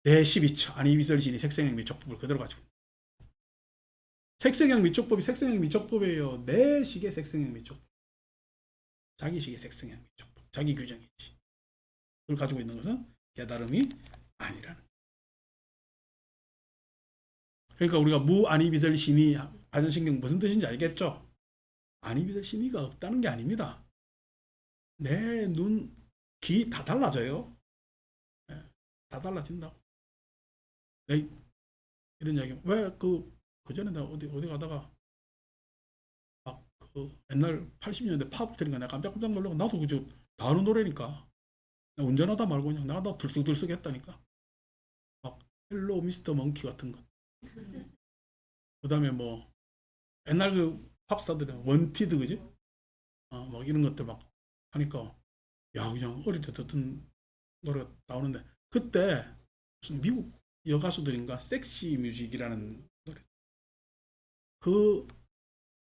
내 12처 안이비설신이 색생형 미촉법을 그대로 가지고 색생형 미촉법이 색생형 미촉법이에요. 내 식의 색생형 미촉법. 자기 식의 색생형 미촉법. 자기 규정이지. 그걸 가지고 있는 것은 깨달음이 아니라는. 그러니까 우리가 무안이비설 신이 반전신경 무슨 뜻인지 알겠죠? 안이비설 신이가 없다는 게 아닙니다. 내 눈, 귀 다 달라져요. 네, 다 달라진다고. 내 이런 이야기. 왜 그 전에 내가 어디 가다가 막 그 옛날 80년대 팝을 들으니까 내가 깜짝깜짝 놀라고 나도 그저 다 아는 노래니까 운전하다 말고 그냥 나도 들썩들썩 했다니까. 막 헬로 미스터 먼키 같은 거. 그다음에 뭐 옛날 그 팝스타들은 원티드 그지? 막 이런 것들 막 하니까 야 그냥 어릴 때 듣던 노래가 나오는데 그때 무슨 미국 여가수들인가 섹시 뮤직이라는 노래 그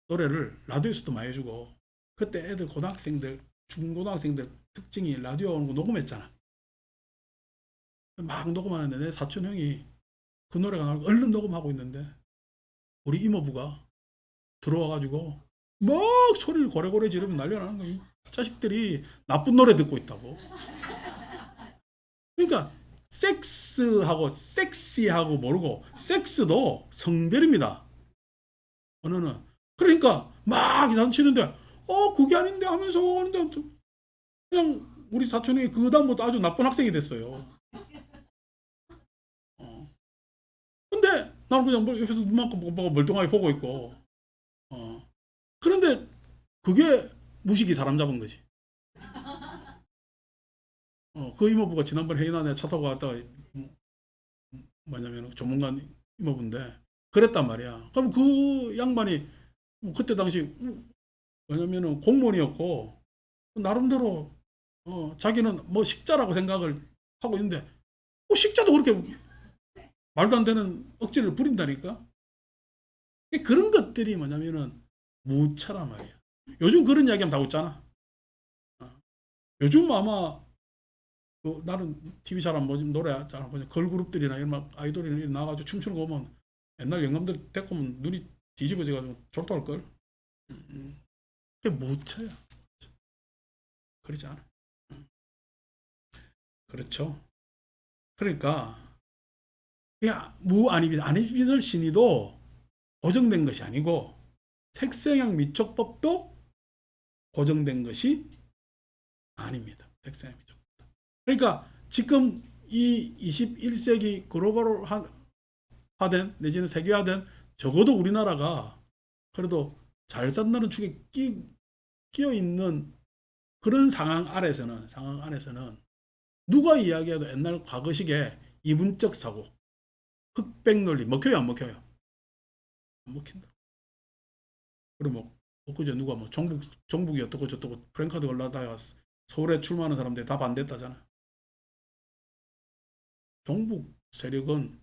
노래를 라디오에서도 많이 해주고 그때 애들 고등학생들 중고등학생들 특징이 라디오 오는 거 녹음했잖아. 막 녹음하는데 내 사촌 형이 그 노래가 나오고 얼른 녹음하고 있는데 우리 이모부가 들어와가지고 막 소리를 고래고래 지르면 난리나는 거야. 이 자식들이 나쁜 노래 듣고 있다고. 그러니까 섹스하고 섹시하고 모르고 섹스도 성별입니다. 언어는. 그러니까 막 난치는데 그게 아닌데 하면서 하는데 그냥 우리 사촌이 그 다음부터 아주 나쁜 학생이 됐어요. 근데 나는 그냥 뭐 옆에서 눈만 보고 멀뚱하게 보고 있고 그런데 그게 무식이 사람 잡은 거지. 그 이모부가 지난번 회의나 내가 차 타고 갔다가 뭐냐면 전문가 이모부인데 그랬단 말이야. 그럼 그 양반이 그때 당시 뭐냐면은 공무원이었고 나름대로 자기는 뭐 식자라고 생각을 하고 있는데 식자도 그렇게 말도 안 되는 억지를 부린다니까. 그런 것들이 뭐냐면은 무차란 말이야. 요즘 그런 이야기하면 다 웃잖아. 요즘 아마 나는 TV 잘 안 보지, 노래 잘 안 보지, 걸그룹들이나 이런 막 아이돌이나 이런 나와가지고 춤추는 거 보면 옛날 영감들 데리고 오면 눈이 뒤집어져가지고 졸도할걸. 그게 무차야. 그렇지 않아. 그렇죠. 그러니까 야, 안입이들 신의도 고정된 것이 아니고 색생양 미촉법도 고정된 것이 아닙니다. 색생양 미촉. 그러니까 지금 이 21세기 글로벌화된 내지는 세계화된 적어도 우리나라가 그래도 잘 산다는 축에 끼어 있는 그런 상황 안에서는 누가 이야기해도 옛날 과거식의 이분적 사고, 흑백 논리 먹혀요, 안 먹혀요? 안 먹힌다. 그리고 뭐 엊그제 누가 뭐 정북이 어떻고 저떻고 프랭카드 올라다가 서울에 출마하는 사람들이 다 반대했다잖아. 정북 세력은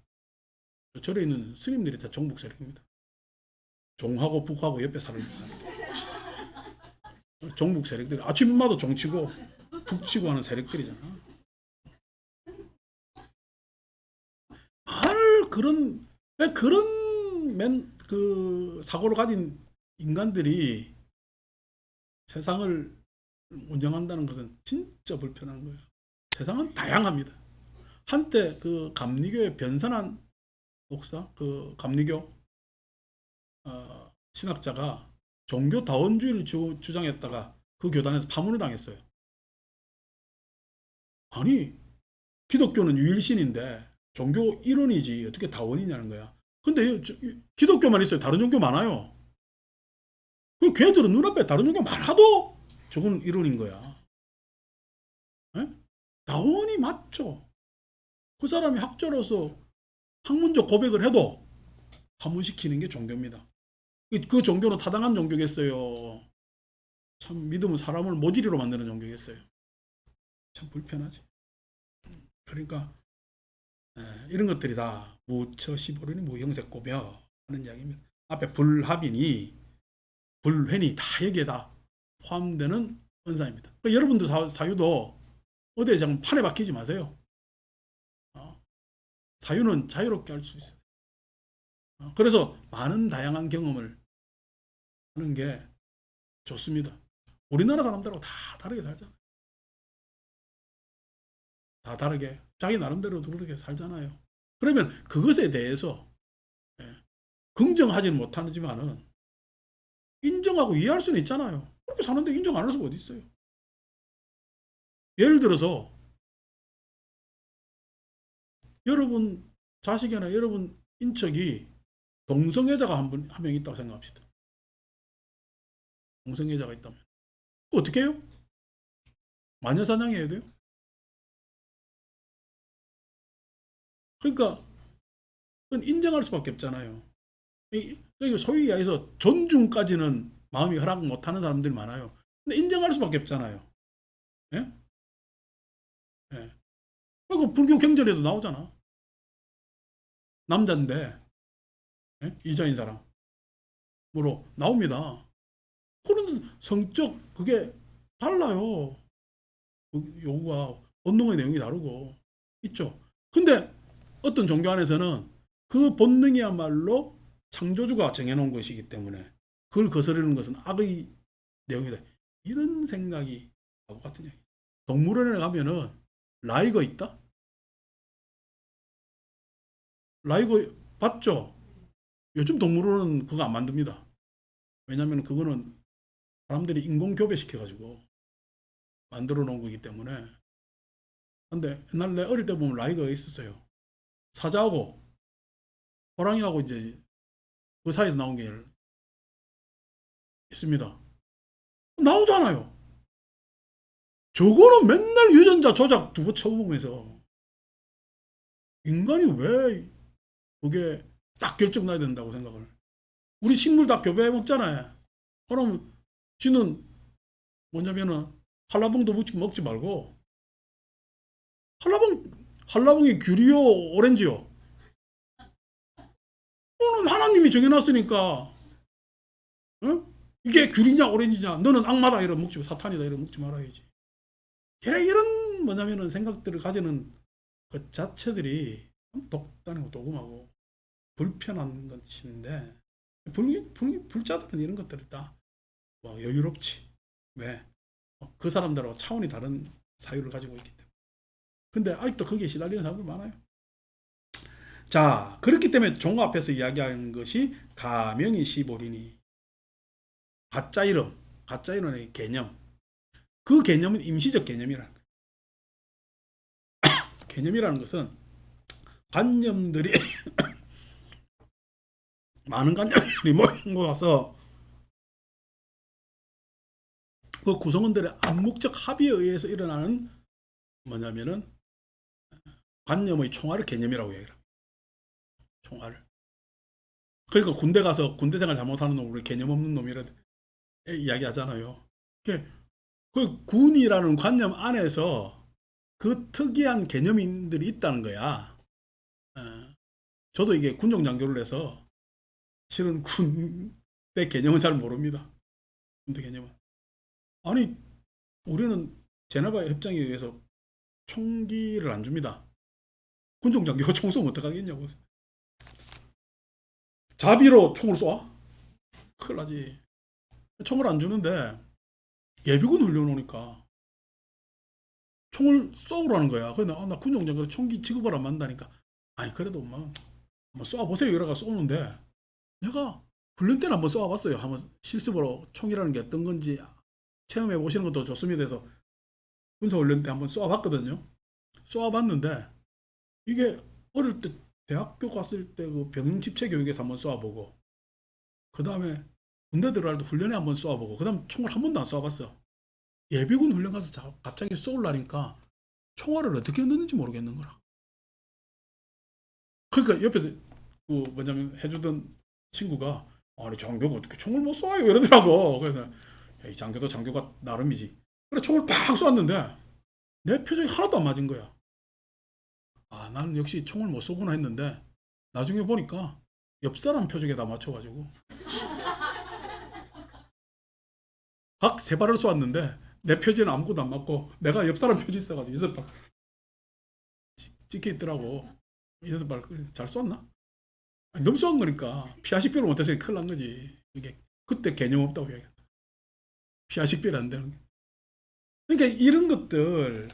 절에 있는 스님들이 다 정북 세력입니다. 종하고 북하고 옆에 사는 정북 세력들이 아침마다 종치고 북치고 하는 세력들이잖아. 그런 그 사고를 가진 인간들이 세상을 운영한다는 것은 진짜 불편한 거예요. 세상은 다양합니다. 한때 그 감리교의 변선한 목사, 그 감리교 신학자가 종교 다원주의를 주장했다가 그 교단에서 파문을 당했어요. 아니, 기독교는 유일신인데 종교 일원이지 어떻게 다원이냐는 거야. 근데 기독교만 있어요. 다른 종교 많아요. 그 걔들은 눈앞에 다른 종교 많아도 저건 일원인 거야. 에? 다원이 맞죠. 그 사람이 학자로서 학문적 고백을 해도 파문시키는 게 종교입니다. 그 종교는 타당한 종교겠어요. 참 믿음은 사람을 모지리로 만드는 종교겠어요. 참 불편하지. 그러니까 이런 것들이 다 무처 시보르니 무형색고며 하는 이야기입니다. 앞에 불합이니 불회니 다 여기에다 포함되는 언사입니다. 그러니까 여러분들 사유도 어디에 장 판에 박히지 마세요. 사유는 자유롭게 할 수 있어요. 그래서 많은 다양한 경험을 하는 게 좋습니다. 우리나라 사람들하고 다 다르게 살잖아요. 다 다르게 자기 나름대로 그렇게 살잖아요. 그러면 그것에 대해서 긍정하지는 못하지만은 인정하고 이해할 수는 있잖아요. 그렇게 사는데 인정 안 할 수가 어디 있어요. 예를 들어서 여러분 자식이나 여러분 인척이 동성애자가 한 명 있다고 생각합시다. 동성애자가 있다면 어떻게 해요? 마녀 사냥해야 돼요? 그러니까 그건 인정할 수밖에 없잖아요. 소위 얘기해서 존중까지는 마음이 허락 못하는 사람들이 많아요. 근데 인정할 수밖에 없잖아요. 예? 예. 그 불교 경전에도 나오잖아. 남자인데 이자인 사람으로 나옵니다. 그런 성적 그게 달라요. 그 요구가 본능의 내용이 다르고 있죠. 근데 어떤 종교 안에서는 그 본능이야말로 창조주가 정해놓은 것이기 때문에 그걸 거스르는 것은 악의 내용이다. 이런 생각이 하고 같은 얘기. 동물원에 가면은 라이거 있다? 라이거 봤죠? 요즘 동물원은 그거 안 만듭니다. 왜냐하면 그거는 사람들이 인공 교배시켜가지고 만들어 놓은 거기 때문에. 근데 옛날에 어릴 때 보면 라이거가 있었어요. 사자하고 호랑이하고 이제 그 사이에서 나온 게 있습니다. 나오잖아요. 저거는 맨날 유전자 조작 두고 쳐보면서 인간이 왜 그게 딱 결정 나야 된다고 생각을. 우리 식물 다 교배해 먹잖아요. 그럼 쥐는 뭐냐면은 한라봉도 먹지 말고 한라봉이 귤이요, 오렌지요. 오늘 하나님이 정해놨으니까 어? 이게 귤이냐 오렌지냐 너는 악마다 이런 먹지 사탄이다 이런 먹지 말아야지. 이런 뭐냐면은 생각들을 가지는 그 자체들이 독단이고 도금하고 불편한 것인데 불자들은 이런 것들을 다뭐 여유롭지. 왜? 그 사람들하고 차원이 다른 사유를 가지고 있기 때문에. 근데 아직도 거기에 시달리는 사람들 많아요. 자, 그렇기 때문에 종 앞에서 이야기한 것이 가명이 시보리니 가짜 이름, 가짜 이름의 개념. 그 개념은 임시적 개념이라는 거예요. 개념이라는 것은 관념들이 많은 관념들이 모여서 그 구성원들의 암묵적 합의에 의해서 일어나는 뭐냐면은 관념의 총알을 개념이라고 얘기해요. 총알을. 그러니까 군대 가서 군대 생활 잘못하는 놈을 개념 없는 놈이라 이야기하잖아요. 그 군이라는 관념 안에서 그 특이한 개념인들이 있다는 거야. 저도 이게 군종 장교를 해서 실은 군대 개념은 잘 모릅니다. 군대 개념은. 아니, 우리는 제네바 협정에 의해서 총기를 안 줍니다. 군종 장교가 총 쏘면 어떡하겠냐고. 자비로 총을 쏴? 큰일 나지. 총을 안 주는데 예비군 훈련 오니까 총을 쏘으라는 거야. 그래서 나 군종 장교로 총기 지급을 안 만다니까. 아니, 그래도 뭐 한번 쏘아보세요. 이래가 쏘는데 내가 훈련 때는 한번 쏘아봤어요. 한번 실습으로 총이라는 게 어떤 건지 체험해 보시는 것도 좋습니다. 해서 군사훈련 때 한번 쏘아봤거든요. 쏘아봤는데 이게 어릴 때 대학교 갔을 때 그 병집체 교육에서 한번 쏘아보고 그 다음에 군대 들어갈 때 훈련에 한번 쏘아보고 그 다음 총을 한 번도 안 쏘아봤어. 예비군 훈련 가서 갑자기 쏘려니까 총알을 어떻게 넣는지 모르겠는 거라. 그러니까 옆에서 그 뭐냐면 해주던 친구가 아니 장교가 어떻게 총을 못 쏴요 이러더라고. 그래서 야, 이 장교도 장교가 나름이지. 그래 총을 팍 쏘았는데 내 표정이 하나도 안 맞은 거야. 아 나는 역시 총을 못 쏘구나 했는데 나중에 보니까 옆 사람 표정에 다 맞춰가지고 각 세 발을 쏘았는데 내 표지는 아무것도 안 맞고 내가 옆 사람 표지 있어가지고 여섯 발 찍혀 있더라고. 여섯 발 잘 쏘았나? 아니, 너무 쏘은 거니까 피아식비를 못해서 큰일 난 거지. 이게 그때 개념 없다고 얘기해. 피아식비를 안 되는 게. 그러니까 이런 것들이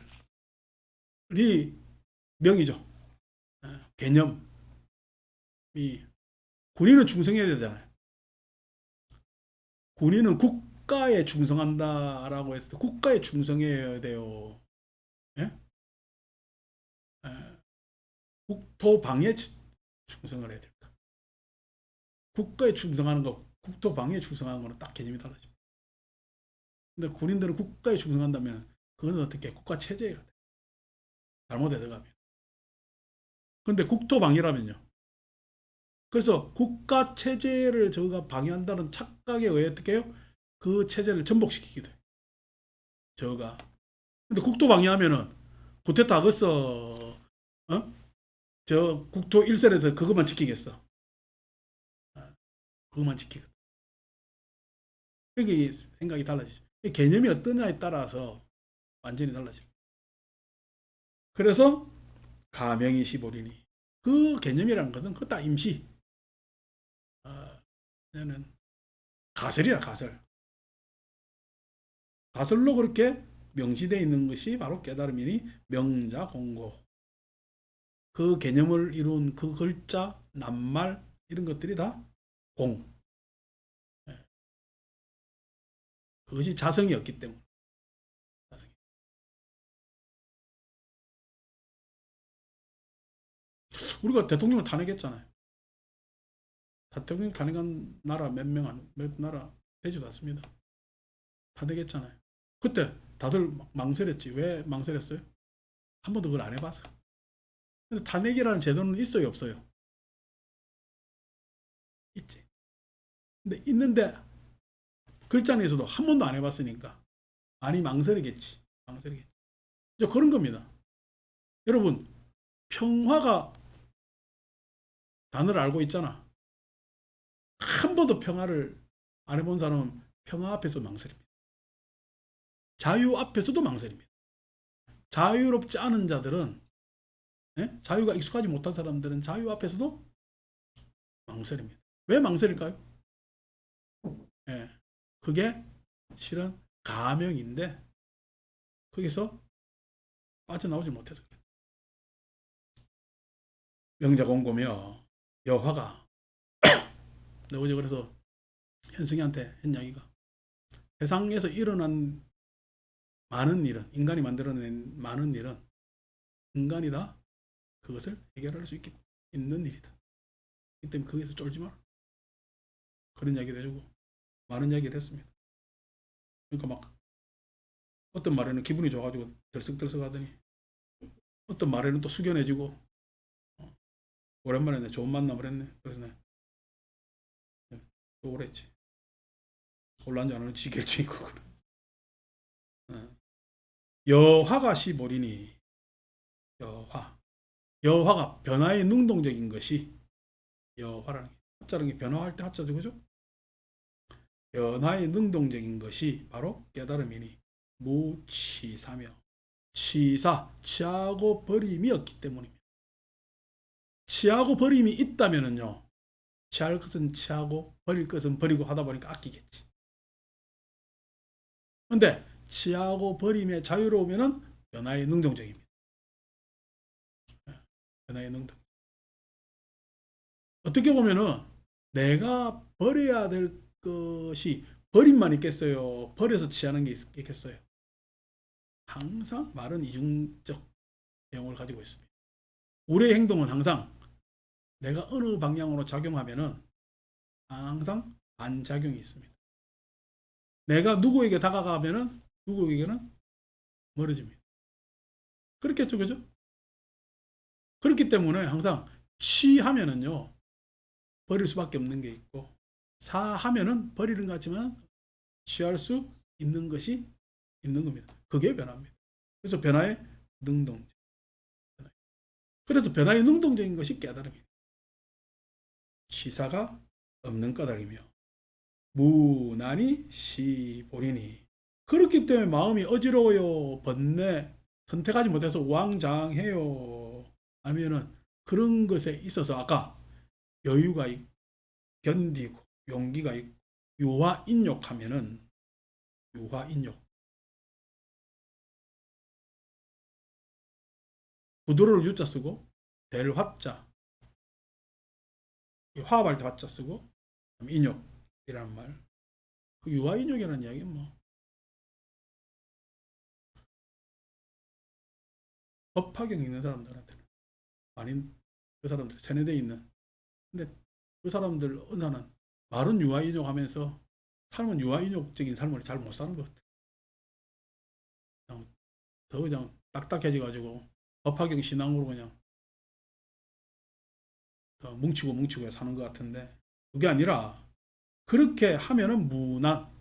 명이죠. 개념이 군인은 충성해야 되잖아요. 군인은 국가에 충성한다라고 했을 때 국가에 충성해야 돼요. 예? 국토 방위에 충성을 해야 될까? 국가에 충성하는 거, 국토 방위에 충성하는 거는 딱 개념이 달라집니다. 근데 군인들은 국가에 충성한다면 그건 어떻게 국가 체제가 돼. 잘못 해석하면. 근데 국토 방위라면요. 그래서 국가 체제를 저가 방해한다는 착각에 의해 어떻게 해요? 그 체제를 전복시키게 돼. 저가. 근데 국토 방해하면은 구테타 하겠어. 어? 저 국토 일선에서 그것만 지키겠어. 그것만 지키겠다. 그게 생각이 달라지죠. 개념이 어떠냐에 따라서 완전히 달라집니다. 그래서 가명이 시보리니 그 개념이라는 것은 그다 임시. 는 가설이라 가설. 가설로 그렇게 명시되어 있는 것이 바로 깨달음이니 명자공고. 그 개념을 이룬 그 글자, 낱말 이런 것들이 다 공. 그것이 자성이었기 때문에. 우리가 대통령을 탄핵했잖아요. 대통령 탄핵한 나라 몇 나라 되지도 않습니다. 탄핵했잖아요. 그때 다들 망설였지. 왜 망설였어요? 한 번도 그걸 안 해봐서. 근데 탄핵이라는 제도는 있어요, 없어요? 있지. 근데 있는데 글자에서도 한 번도 안 해봤으니까 많이 망설이겠지. 망설이겠지. 이제 그런 겁니다. 여러분, 평화가 단어를 알고 있잖아. 한 번도 평화를 안 해본 사람은 평화 앞에서 망설입니다. 자유 앞에서도 망설입니다. 자유롭지 않은 자들은, 예? 자유가 익숙하지 못한 사람들은 자유 앞에서도 망설입니다. 왜 망설일까요? 예. 그게 실은 가명인데 거기서 빠져나오지 못해서 그래요. 명자공고며 여화가 어제 그래서 현승이한테 한 이야기가 세상에서 일어난 많은 일은, 인간이 만들어낸 많은 일은 인간이 다 그것을 해결할 수 있는 일이다. 이 때문에 거기서 쫄지 마라. 그런 이야기를 해주고 많은 이야기를 했습니다. 그러니까 막 어떤 말에는 기분이 좋아가지고 들썩들썩 하더니 어떤 말에는 또 숙연해지고 오랜만에 내 좋은 만남을 했네. 그래서 내가 또 오랬지. 혼란지 안 하는 지겠지. 여화가 시보리니 여화가 변화에 능동적인 것이 여화라는 게 하자라는 게 변화할 때 하자죠. 그죠? 변화에 능동적인 것이 바로 깨달음이니 무치사며 취하고 버림이 없기 때문입니다. 취하고 버림이 있다면은요, 취할 것은 취하고 버릴 것은 버리고 하다 보니까 아끼겠지. 근데 취하고 버림에 자유로우면은 변화에 능동적입니다. 변화에 능동. 어떻게 보면은 내가 버려야 될 것이 버림만 있겠어요? 버려서 취하는 게 있겠어요? 항상 말은 이중적 내용을 가지고 있습니다. 우리의 행동은 항상 내가 어느 방향으로 작용하면은 항상 반작용이 있습니다. 내가 누구에게 다가가면은 누구에게는 멀어집니다. 그렇겠죠, 그죠? 그렇기 때문에 항상 취하면은요, 버릴 수밖에 없는 게 있고, 사하면은 버리는 것 같지만 취할 수 있는 것이 있는 겁니다. 그게 변화입니다. 그래서 변화의 능동적. 그래서 변화의 능동적인 것이 깨달음입니다. 취사가 없는 까닭이며 무난히 시보리니. 그렇기 때문에 마음이 어지러워요. 번뇌, 선택하지 못해서 우왕좌왕해요. 아니면은 그런 것에 있어서 아까 여유가 있고 견디고 용기가 있고 유화인욕하면은 유화인욕, 구도를 유자 쓰고 될 화자, 화합할 때 화자 쓰고 인욕이라는 말. 그 유화인욕이라는 이야기는 뭐 법화경 있는 사람들한테는 아닌 그 사람들 세뇌되어 있는. 근데 그 사람들 은사는 말은 유아인욕하면서 삶은 유아인욕적인 삶을 잘 못 사는 것 같아. 그냥 더 그냥 딱딱해져가지고 법화경 신앙으로 그냥 더 뭉치고 사는 것 같은데 그게 아니라 그렇게 하면은 무난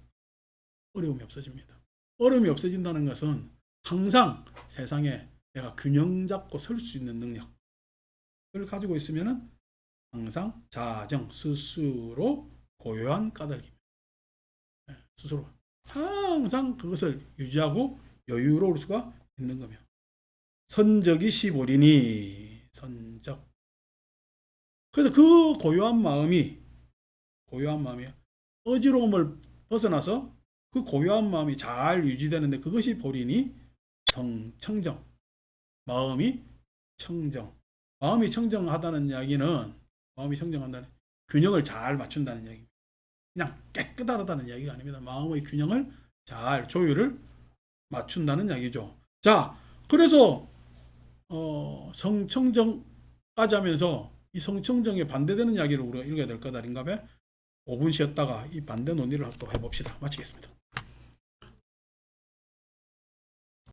어려움이 없어집니다. 어려움이 없어진다는 것은 항상 세상에 내가 균형 잡고 설 수 있는 능력을 가지고 있으면은 항상 자정 스스로 고요한 까닭입니다. 스스로 항상 그것을 유지하고 여유로울 수가 있는 거며 선적이 시보리니 선적. 그래서 그 고요한 마음이 어지러움을 벗어나서 그 고요한 마음이 잘 유지되는데 그것이 보리니 청정. 마음이 청정. 마음이 청정하다는 이야기는 마음이 청정한다는 균형을 잘 맞춘다는 이야기입니다. 그냥 깨끗하다는 이야기가 아닙니다. 마음의 균형을 잘 조율을 맞춘다는 이야기죠. 자, 그래서 성청정까지 하면서 이 성청정에 반대되는 이야기를 우리가 읽어야 될 것 아닌가 봐요. 5분 쉬었다가 이 반대 논의를 또 해봅시다. 마치겠습니다.